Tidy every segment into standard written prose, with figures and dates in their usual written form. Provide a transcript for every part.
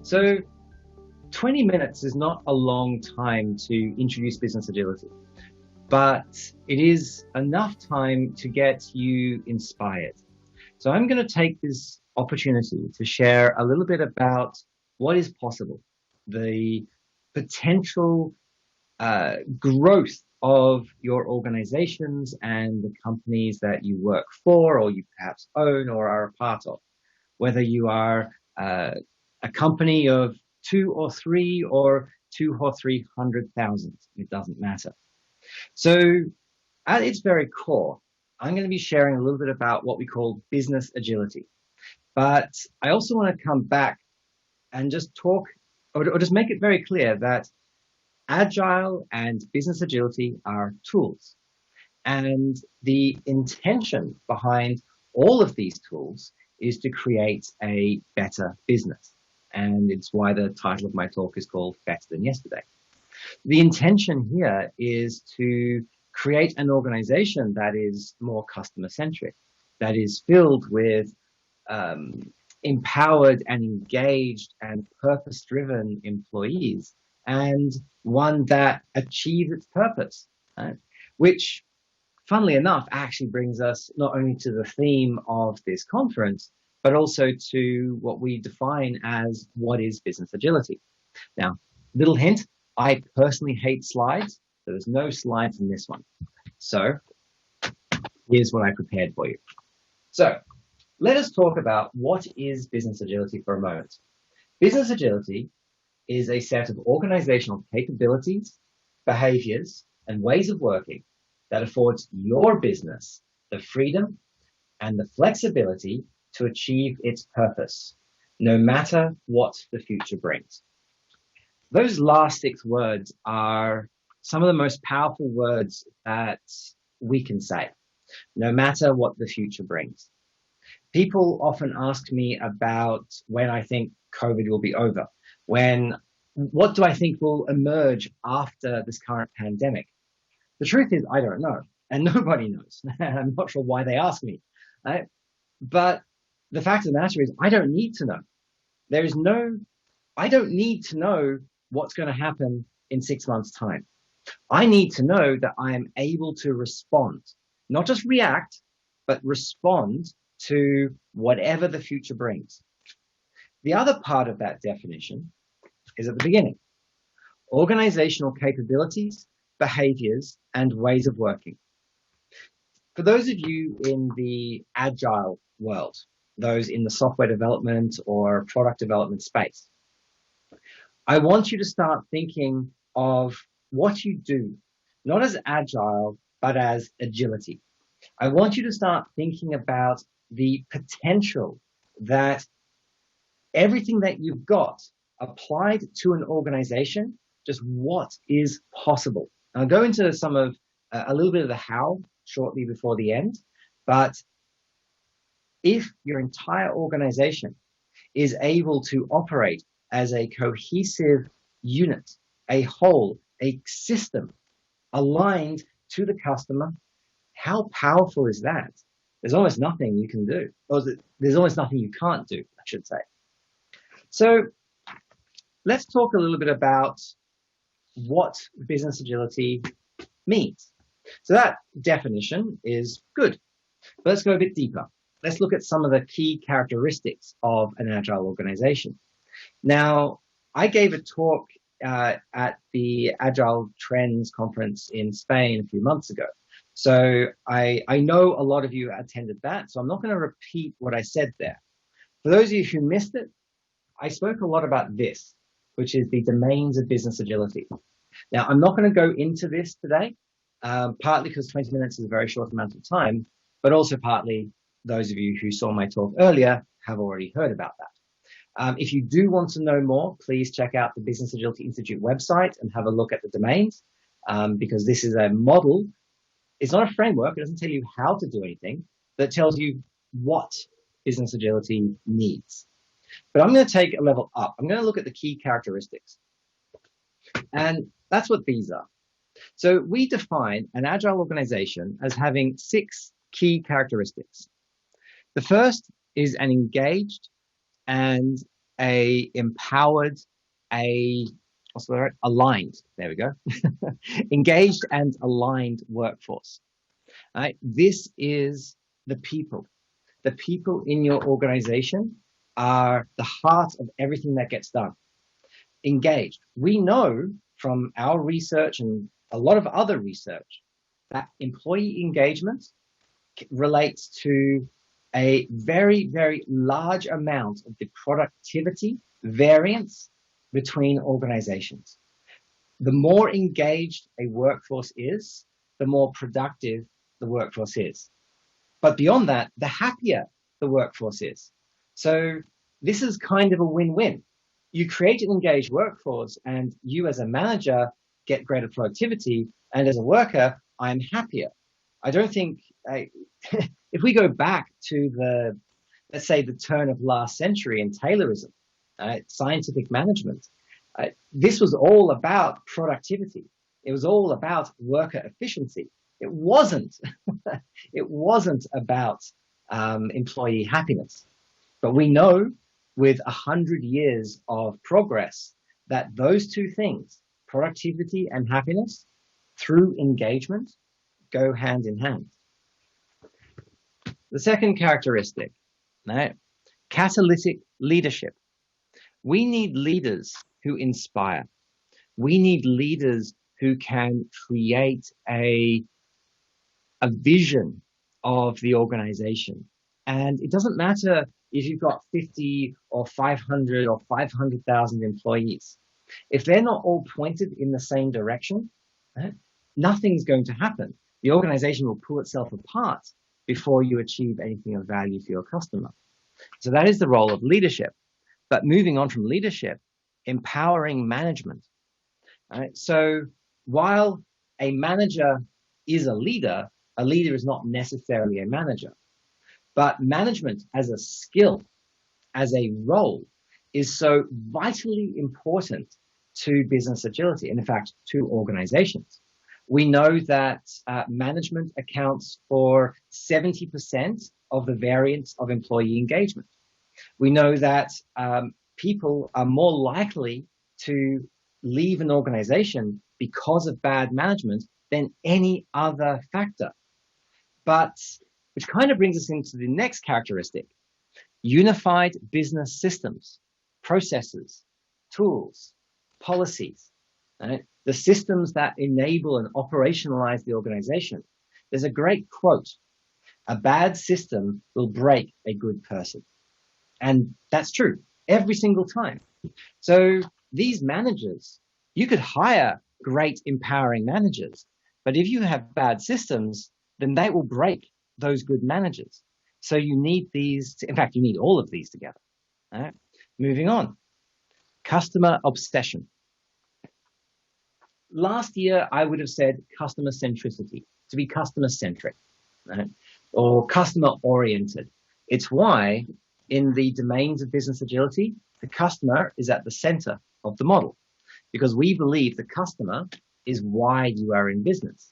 So 20 minutes is not a long time to introduce business agility, but it is enough time to get you inspired. So I'm going to take this opportunity to share a little bit about what is possible, the potential growth of your organizations and the companies that you work for or you perhaps own or are a part of, whether you are a company of two or three or 200,000 or 300,000, it doesn't matter. So at its very core, I'm going to be sharing a little bit about what we call business agility. But I also want to come back and just talk or just make it very clear that agile and business agility are tools. And the intention behind all of these tools is to create a better business. And it's why the title of my talk is called Better Than Yesterday. The intention here is to create an organization that is more customer centric, that is filled with empowered and engaged and purpose driven employees, and one that achieves its purpose, right? Which, funnily enough, actually brings us not only to the theme of this conference, but also to what we define as what is business agility. Now, little hint, I personally hate slides, so there's no slides in this one. So here's what I prepared for you. So let us talk about what is business agility for a moment. Business agility is a set of organizational capabilities, behaviors, and ways of working that affords your business the freedom and the flexibility to achieve its purpose, no matter what the future brings. Those last 6 words are some of the most powerful words that we can say, no matter what the future brings. People often ask me about when I think COVID will be over, what do I think will emerge after this current pandemic? The truth is, I don't know, and nobody knows. I'm not sure why they ask me, right? But the fact of the matter is, I don't need to know. I don't need to know what's going to happen in 6 months' time. I need to know that I am able to respond, not just react, but respond to whatever the future brings. The other part of that definition is at the beginning. Organizational capabilities, behaviors, and ways of working. For those of you in the agile world, those in the software development or product development space, I want you to start thinking of what you do, not as agile, but as agility. I want you to start thinking about the potential that everything that you've got applied to an organization, just what is possible. I'll go into a little bit of the how shortly before the end, but if your entire organization is able to operate as a cohesive unit, a whole, a system aligned to the customer, how powerful is that? There's almost nothing you can do, or there's almost nothing you can't do, I should say. So let's talk a little bit about what business agility means. So that definition is good. But let's go a bit deeper. Let's look at some of the key characteristics of an agile organization. Now, I gave a talk at the Agile Trends conference in Spain a few months ago. So I know a lot of you attended that, so I'm not going to repeat what I said there. For those of you who missed it, I spoke a lot about this, which is the domains of business agility. Now, I'm not going to go into this today, partly because 20 minutes is a very short amount of time, but also partly those of you who saw my talk earlier have already heard about that. If you do want to know more, please check out the Business Agility Institute website and have a look at the domains, because this is a model. It's not a framework. It doesn't tell you how to do anything, but it tells you what business agility needs. But I'm going to take a level up. I'm going to look at the key characteristics. And that's what these are. So we define an agile organization as having 6 key characteristics. The first is an engaged and a empowered, a what's the word? Aligned. There we go. Engaged and aligned workforce. Right? This is the people. The people in your organization are the heart of everything that gets done. Engaged. We know from our research and a lot of other research that employee engagement relates to a very, very large amount of the productivity variance between organizations. The more engaged a workforce is, the more productive the workforce is. But beyond that, the happier the workforce is. So this is kind of a win-win. You create an engaged workforce and you as a manager get greater productivity, and as a worker, I'm happier. I don't think, if we go back to the, let's say, the turn of last century in Taylorism, scientific management, this was all about productivity. It was all about worker efficiency. It wasn't, it wasn't about employee happiness. But we know with 100 years of progress that those two things, productivity and happiness, through engagement, go hand in hand. The second characteristic, right? Catalytic leadership. We need leaders who inspire. We need leaders who can create a vision of the organization. And it doesn't matter if you've got 50 or 500 or 500,000 employees. If they're not all pointed in the same direction, right, nothing's going to happen. The organization will pull itself apart before you achieve anything of value for your customer. So that is the role of leadership. But moving on from leadership, empowering management. Right? So while a manager is a leader is not necessarily a manager. But management as a skill, as a role, is so vitally important to business agility, and in fact, to organizations. We know that management accounts for 70% of the variance of employee engagement. We know that people are more likely to leave an organization because of bad management than any other factor. But which kind of brings us into the next characteristic: unified business systems, processes, tools, policies, right? The systems that enable and operationalize the organization. There's a great quote: a bad system will break a good person. And that's true every single time. So these managers, you could hire great empowering managers, but if you have bad systems, then they will break those good managers. So you need these, in fact, you need all of these together. All right? Moving on. Customer obsession. Last year, I would have said customer centricity, to be customer centric, right? Or customer oriented. It's why in the domains of business agility, the customer is at the center of the model, because we believe the customer is why you are in business.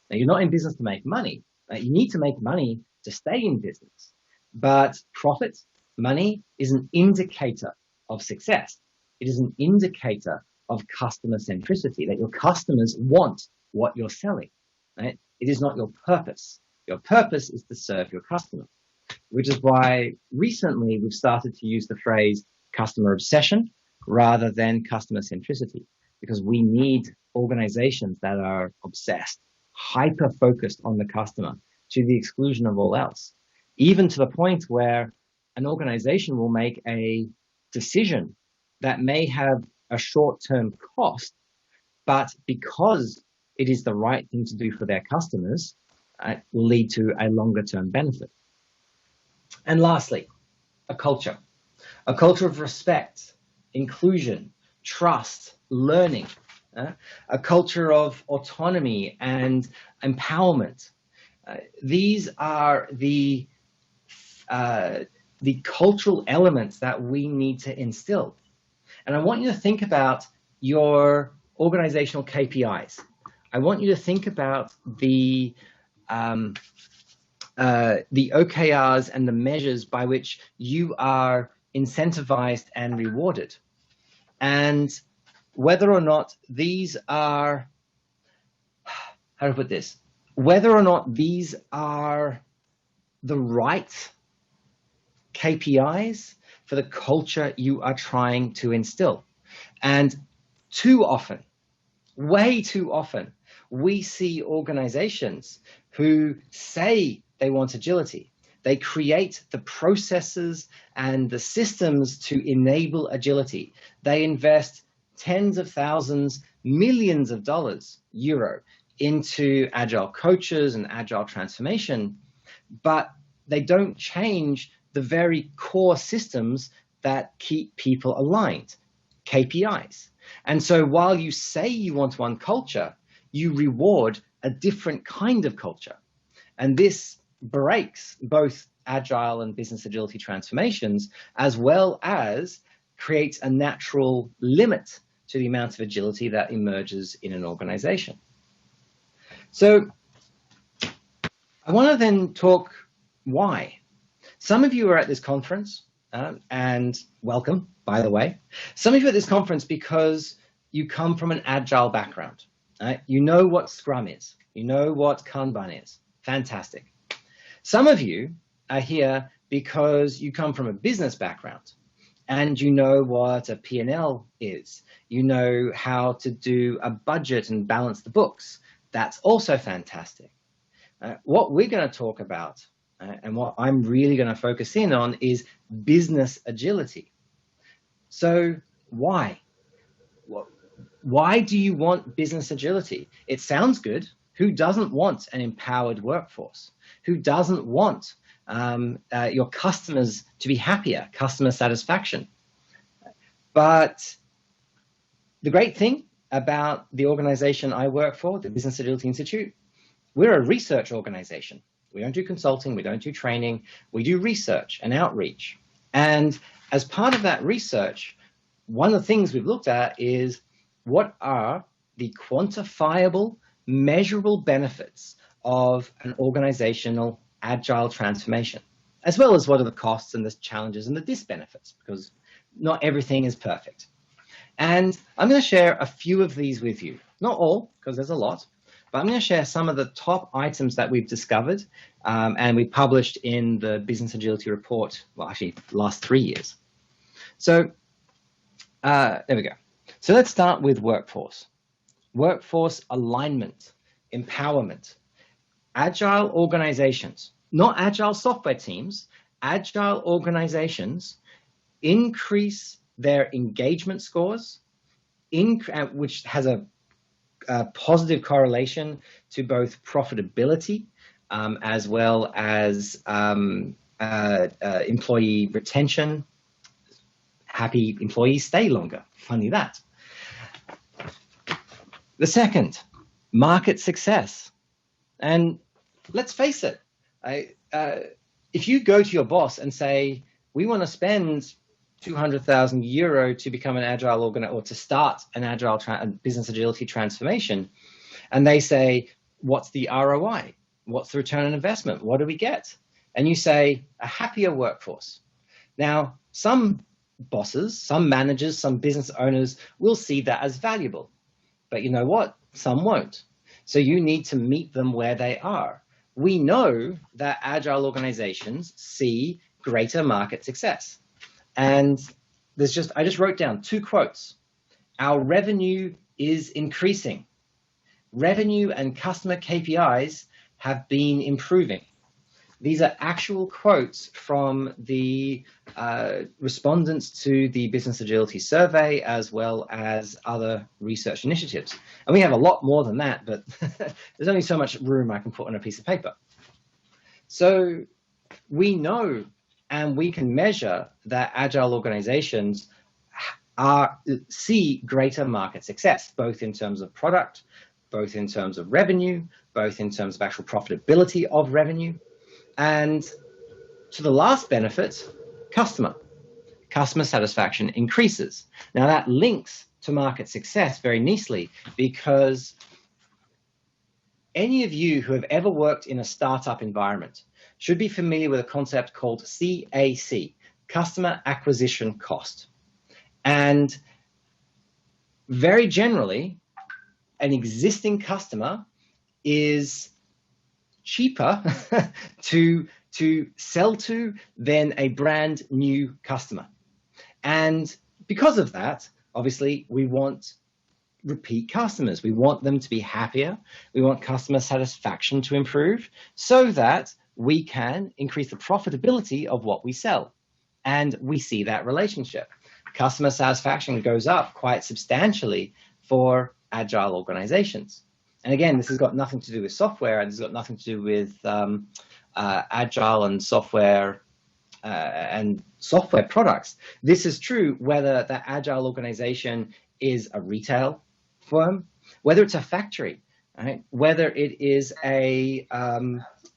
Now, you're not in business to make money. You need to make money to stay in business. But profit, money, is an indicator of success. It is an indicator of customer centricity, that your customers want what you're selling. Right? It is not your purpose. Your purpose is to serve your customer, which is why recently we've started to use the phrase customer obsession rather than customer centricity, because we need organizations that are obsessed, hyper-focused on the customer to the exclusion of all else, even to the point where an organization will make a decision that may have a short-term cost, but because it is the right thing to do for their customers, it will lead to a longer-term benefit. And lastly, a culture of respect, inclusion, trust, learning, a culture of autonomy and empowerment. These are the cultural elements that we need to instill. And I want you to think about your organizational KPIs. I want you to think about the OKRs and the measures by which you are incentivized and rewarded. And whether or not these are, how to put this, whether or not these are the right KPIs for the culture you are trying to instill. And too often, way too often, we see organizations who say they want agility. They create the processes and the systems to enable agility. They invest tens of thousands, millions of dollars, euro, into agile coaches and agile transformation, but they don't change the very core systems that keep people aligned, KPIs. And so while you say you want one culture, you reward a different kind of culture. And this breaks both agile and business agility transformations, as well as creates a natural limit to the amount of agility that emerges in an organization. So I want to then talk why. Some of you are at this conference, and welcome, by the way. Some of you are at this conference because you come from an agile background. You know what Scrum is. You know what Kanban is. Fantastic. Some of you are here because you come from a business background and you know what a P&L is. You know how to do a budget and balance the books. That's also fantastic. What we're going to talk about and what I'm really going to focus in on is business agility. So why? Why do you want business agility? It sounds good. Who doesn't want an empowered workforce? Who doesn't want your customers to be happier, customer satisfaction? But the great thing about the organization I work for, the Business Agility Institute, we're a research organization. We don't do consulting, we don't do training, we do research and outreach. And as part of that research, one of the things we've looked at is what are the quantifiable, measurable benefits of an organizational agile transformation, as well as what are the costs and the challenges and the disbenefits, because not everything is perfect. And I'm going to share a few of these with you. Not all, because there's a lot, but I'm going to share some of the top items that we've discovered and we published in the Business Agility Report, well, actually, the last 3 years. So there we go. So let's start with workforce. Workforce alignment, empowerment. Agile organizations, not agile software teams, agile organizations increase their engagement scores, which has a positive correlation to both profitability as well as employee retention. Happy employees stay longer. Funny that. The second, market success. And let's face it, if you go to your boss and say, we want to spend 200,000 euro to become an agile or to start an agile business agility transformation, and they say, what's the ROI? What's the return on investment? What do we get? And you say, a happier workforce. Now, some bosses, some managers, some business owners will see that as valuable. But you know what? Some won't. So you need to meet them where they are. We know that agile organizations see greater market success. And I just wrote down 2 quotes. Our revenue is increasing. Revenue and customer KPIs have been improving. These are actual quotes from the respondents to the Business Agility Survey, as well as other research initiatives. And we have a lot more than that, but there's only so much room I can put on a piece of paper. So we know and we can measure that agile organizations see greater market success, both in terms of product, both in terms of revenue, both in terms of actual profitability of revenue. And to the last benefit, customer satisfaction increases. Now that links to market success very nicely, because any of you who have ever worked in a startup environment should be familiar with a concept called CAC, customer acquisition cost. And very generally, an existing customer is cheaper to sell to than a brand new customer. And because of that, obviously, we want repeat customers. We want them to be happier. We want customer satisfaction to improve so that we can increase the profitability of what we sell. And we see that relationship. Customer satisfaction goes up quite substantially for agile organizations. And again, this has got nothing to do with software, and this has got nothing to do with agile and software products. This is true whether that agile organization is a retail firm, whether it's a factory, right? Whether it is a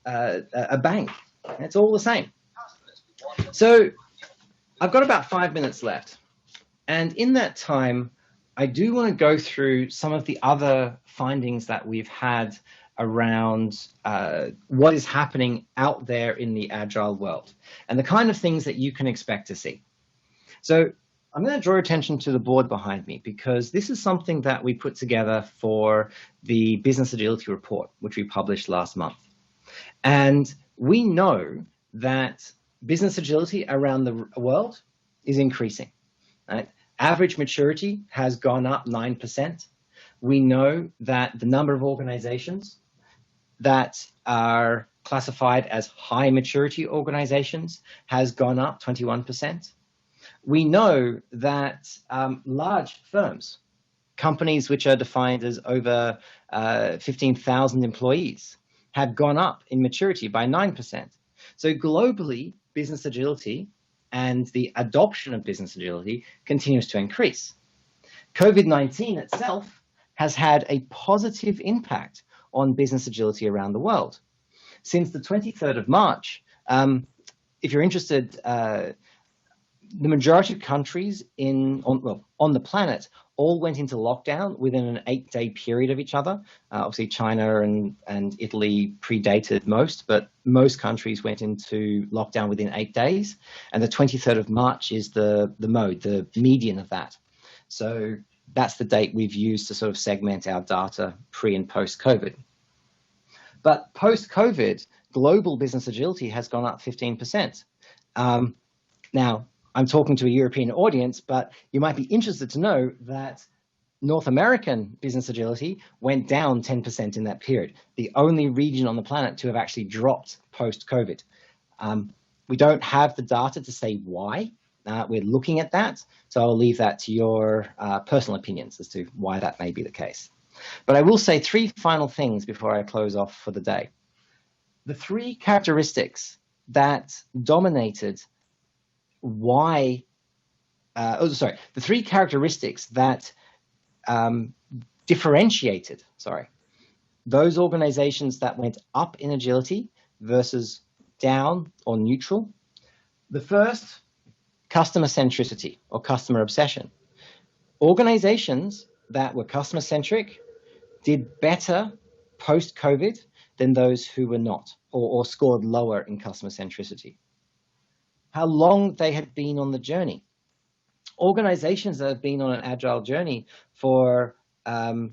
bank. It's all the same. So I've got about 5 minutes left. And in that time, I do want to go through some of the other findings that we've had around what is happening out there in the agile world and the kind of things that you can expect to see. So I'm going to draw attention to the board behind me because this is something that we put together for the Business Agility Report, which we published last month. And we know that business agility around the world is increasing. Right? Average maturity has gone up 9%. We know that the number of organizations that are classified as high maturity organizations has gone up 21%. We know that large firms, companies which are defined as over 15,000 employees, have gone up in maturity by 9%. So globally, business agility and the adoption of business agility continues to increase. COVID-19 itself has had a positive impact on business agility around the world. Since the 23rd of March, if you're interested, the majority of countries on the planet all went into lockdown within an 8-day period of each other. Obviously, China and Italy predated most, but most countries went into lockdown within 8 days. And the 23rd of March is the median of that. So that's the date we've used to sort of segment our data pre and post-COVID. But post-COVID, global business agility has gone up 15%. Now, I'm talking to a European audience, but you might be interested to know that North American business agility went down 10% in that period, the only region on the planet to have actually dropped post-COVID. We don't have the data to say why. We're looking at that, so I'll leave that to your personal opinions as to why that may be the case. But I will say 3 final things before I close off for the day. The 3 characteristics that dominated the 3 characteristics that differentiated, those organizations that went up in agility versus down or neutral. The first, customer centricity or customer obsession. Organizations that were customer centric did better post-COVID than those who were not or scored lower in customer centricity. How long they had been on the journey. Organizations that have been on an agile journey for 8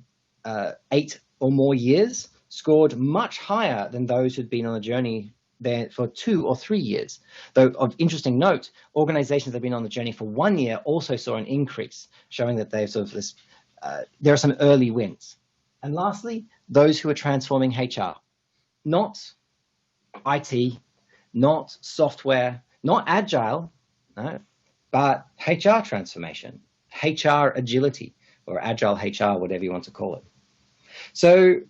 or more years scored much higher than those who'd been on the journey there for 2 or 3 years. Though of interesting note, organizations that have been on the journey for 1 year also saw an increase, showing that they've sort of there are some early wins. And lastly, those who are transforming HR, not IT, not software, not agile, no, but HR transformation, HR agility, or agile HR, whatever you want to call it. So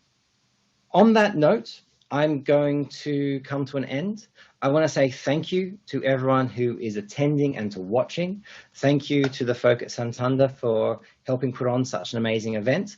on that note, I'm going to come to an end. I want to say thank you to everyone who is attending and to watching. Thank you to the folk at Santander for helping put on such an amazing event.